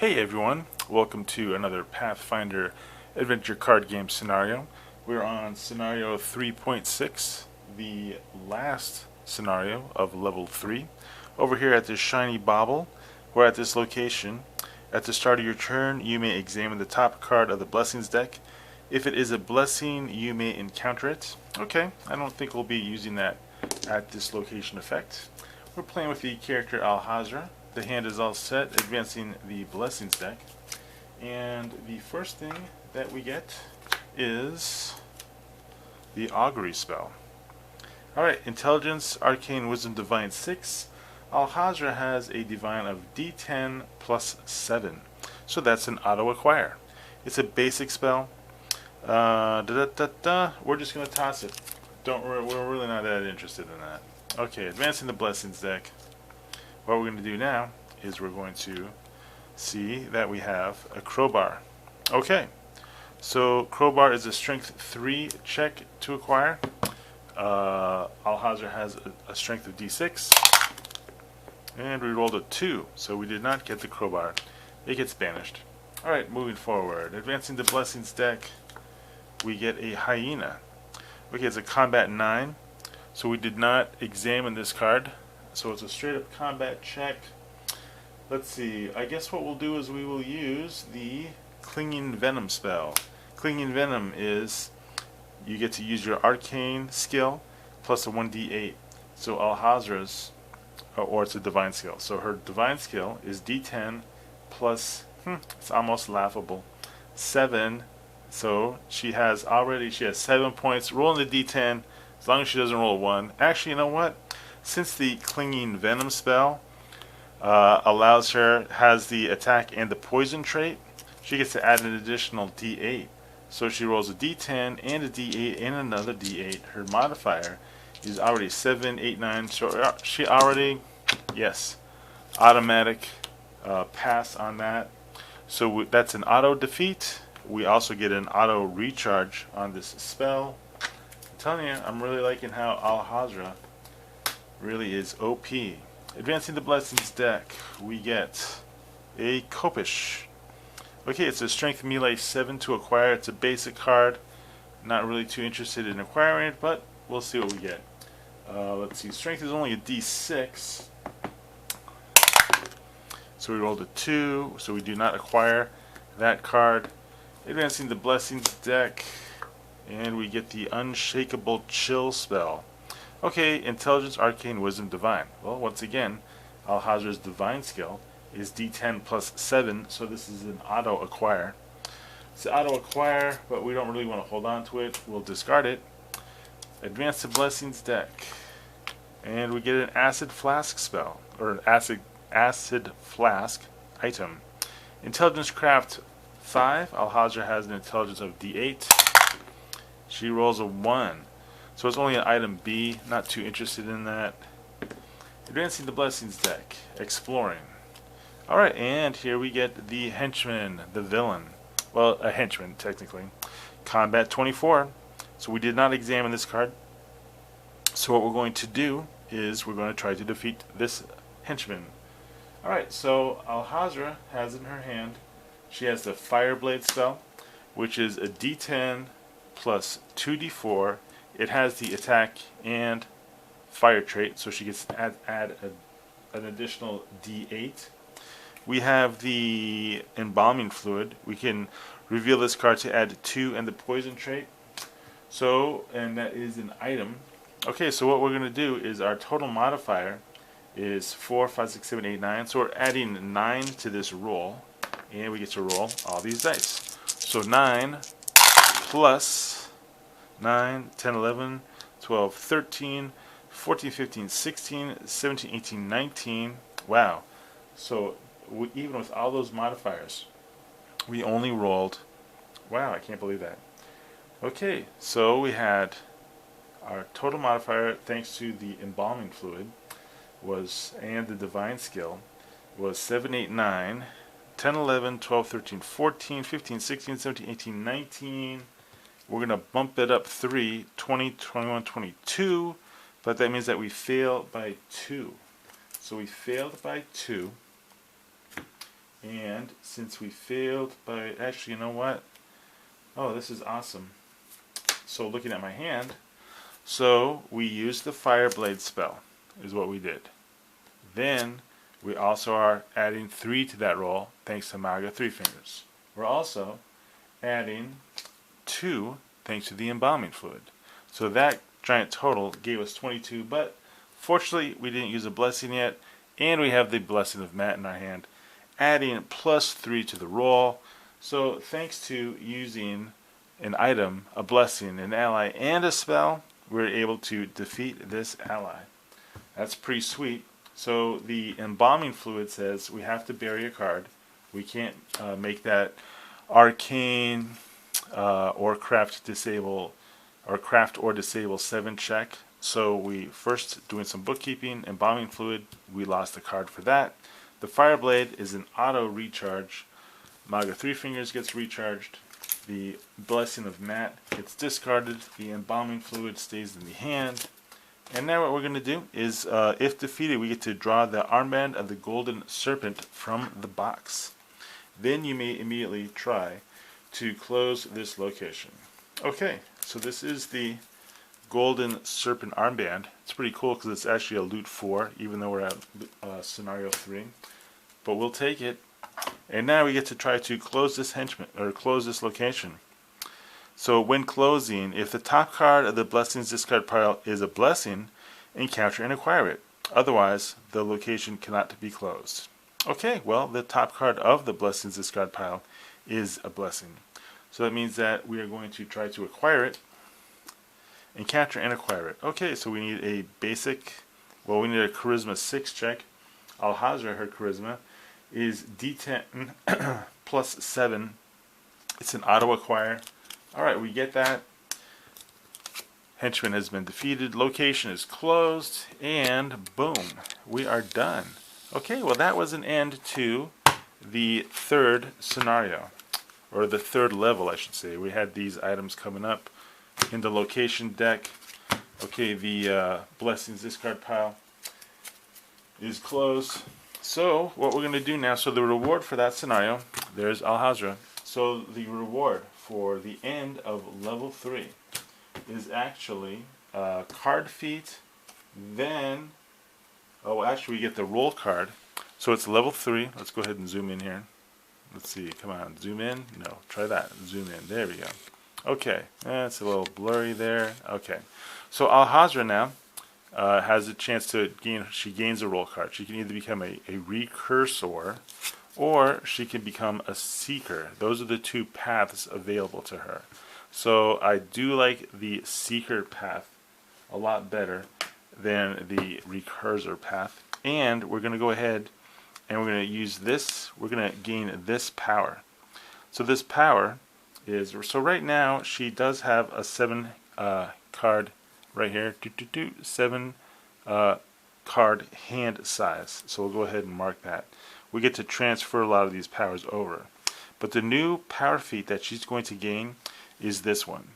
Hey everyone, welcome to another Pathfinder adventure card game scenario. We're on scenario 3.6, the last scenario of level 3. Over here at this shiny bauble, we're at this location. At the start of your turn, you may examine the top card of the blessings deck. If it is a blessing, you may encounter it. Okay, I don't think we'll be using that at this location effect. We're playing with the character Alahazra. The hand is all set, advancing the blessings deck. And the first thing that we get is the augury spell. Alright, intelligence, arcane, wisdom, divine 6. Alahazra has a divine of d10 plus 7. So that's an auto acquire. It's a basic spell. We're just going to toss it. We're really not that interested in that. Okay, advancing the blessings deck. What we're going to do now is we're going to see that we have a crowbar. Okay, so crowbar is a strength 3 check to acquire. Alahazra has a strength of d6, and we rolled a 2, so we did not get the crowbar. It gets banished. Alright, moving forward. Advancing the blessings deck, we get a hyena. Okay, it's a combat 9, so we did not examine this card. So it's a straight up combat check. Let's see, I guess what we'll do is we will use the Clinging Venom spell. Clinging Venom is, you get to use your arcane skill plus a 1d8. So Alahazra's, or it's a divine skill. So her divine skill is d10 plus, it's almost laughable, 7. So she has 7 points. Rolling the d10, as long as she doesn't roll a 1. Actually, you know what? Since the Clinging Venom spell has the attack and the poison trait, she gets to add an additional d8. So she rolls a d10 and a d8 and another d8. Her modifier is already 7, 8, 9. So she already, yes, automatic pass on that. So that's an auto defeat. We also get an auto recharge on this spell. I'm telling you, I'm really liking how Alahazra really is OP. Advancing the blessings deck, we get a Copish. Okay, it's a strength melee 7 to acquire. It's a basic card. Not really too interested in acquiring it, but we'll see what we get. Let's see, strength is only a d6. So we rolled a 2, so we do not acquire that card. Advancing the blessings deck, and we get the Unshakable Chill spell. Okay, intelligence, arcane, wisdom, divine. Well, once again, Alahazra's divine skill is d10 plus 7, so this is an auto acquire. It's an auto acquire, but we don't really want to hold on to it. We'll discard it. Advance the blessings deck, and we get an acid flask spell, or an acid flask item. Intelligence craft 5. Alahazra has an intelligence of d8. She rolls a 1. So it's only an item B, not too interested in that. Advancing the blessings deck, exploring. Alright, and here we get the henchman, the villain. Well, a henchman, technically. Combat 24. So we did not examine this card. So what we're going to do is we're going to try to defeat this henchman. Alright, so Alahazra has in her hand, she has the Fireblade spell, which is a d10 plus 2d4. It has the attack and fire trait, so she gets to add an additional d8. We have the embalming fluid. We can reveal this card to add 2 and the poison trait. So, and that is an item. Okay, so what we're going to do is our total modifier is 4, 5, 6, 7, 8, 9. So we're adding 9 to this roll, and we get to roll all these dice. So 9 plus 9, 10, 11, 12, 13, 14, 15, 16, 17, 18, 19. Wow. So even with all those modifiers, we only rolled, wow, I can't believe that. Okay, so we had our total modifier, thanks to the embalming fluid, and the divine skill, was 7, 8, 9, 10, 11, 12, 13, 14, 15, 16, 17, 18, 19. We're going to bump it up 3, 20, 21, 22, but that means that we fail by 2. So we failed by 2, And since we failed by, actually, you know what? Oh, this is awesome. So looking at my hand, so we used the Fireblade spell, is what we did. Then we also are adding 3 to that roll, thanks to Maga 3 Fingers. We're also adding 2 thanks to the embalming fluid. So that giant total gave us 22, but fortunately we didn't use a blessing yet, and we have the blessing of Matt in our hand, adding +3 to the roll. So thanks to using an item, a blessing, an ally, and a spell, we're able to defeat this ally. That's pretty sweet. So the embalming fluid says we have to bury a card. We can't make that arcane or craft or disable 7 check. So we first doing some bookkeeping, embalming fluid, we lost a card for that. The Fireblade is an auto recharge. Maga 3 Fingers gets recharged. The Blessing of Matt gets discarded. The embalming fluid stays in the hand. And now what we're going to do is, if defeated, we get to draw the armband of the Golden Serpent from the box. Then you may immediately try to close this location. Okay, so this is the Golden Serpent armband. It's pretty cool because it's actually a loot 4, even though we're at scenario 3. But we'll take it. And now we get to try to close this henchman, or close this location. So when closing, if the top card of the Blessings discard pile is a blessing, encounter and acquire it. Otherwise, the location cannot be closed. Okay, well, the top card of the Blessings discard pile is a blessing. So that means that we are going to try to acquire it, encounter and acquire it. Okay, so we need a basic, well, we need a Charisma 6 check. Alahazra, her Charisma, is D10 +7. It's an auto acquire. Alright, we get that. Henchman has been defeated. Location is closed. And boom, we are done. Okay, well that was an end to the 3rd scenario. Or the 3rd level, I should say. We had these items coming up in the location deck. Okay, the Blessings discard pile is closed. So what we're going to do now, so the reward for that scenario, there's Alahazra. So the reward for the end of level 3 is actually card feat, then, oh actually we get the roll card. So it's level 3. Let's go ahead and zoom in here. Let's see, come on, zoom in. No, try that, zoom in. There we go. Okay, it's a little blurry there. Okay, so Alahazra now has a chance to gain, she gains a roll card. She can either become a recursor or she can become a seeker. Those are the 2 paths available to her. So I do like the seeker path a lot better than the recursor path. And we're going to go ahead and we're going to use this, we're going to gain this power. So this power is, so right now she does have a 7 card right here, 7 card hand size. So we'll go ahead and mark that. We get to transfer a lot of these powers over. But the new power feat that she's going to gain is this one.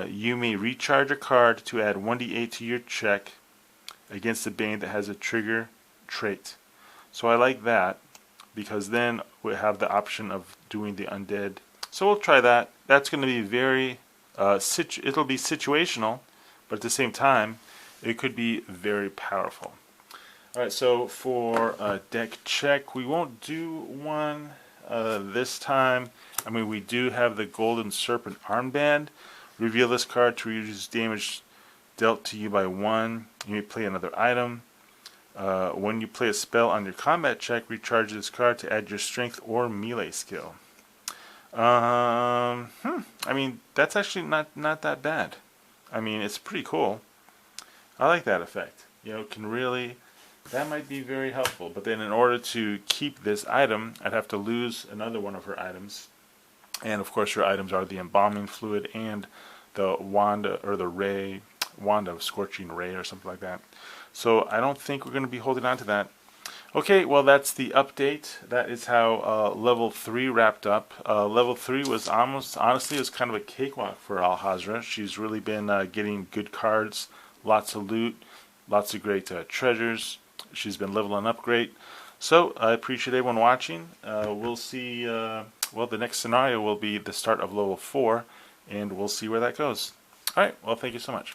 You may recharge a card to add 1d8 to your check against a Bane that has a trigger trait. So I like that because then we have the option of doing the undead. So we'll try that. That's going to be very, it'll be situational, but at the same time, it could be very powerful. Alright, so for a deck check, we won't do one this time. I mean, we do have the Golden Serpent armband. Reveal this card to reduce damage dealt to you by 1. You may play another item. When you play a spell on your combat check, recharge this card to add your strength or melee skill. I mean, that's actually not that bad. I mean, it's pretty cool. I like that effect. You know, can really, that might be very helpful. But then in order to keep this item, I'd have to lose another one of her items. And of course her items are the embalming fluid and the wand, or the wand of scorching ray or something like that. So I don't think we're going to be holding on to that. Okay, well that's the update. That is how level 3 wrapped up. Level 3 was honestly, it was kind of a cakewalk for Alahazra. She's really been getting good cards, lots of loot, lots of great treasures. She's been leveling up great. So I appreciate everyone watching. We'll see. Well, the next scenario will be the start of level 4, and we'll see where that goes. All right. Well, thank you so much.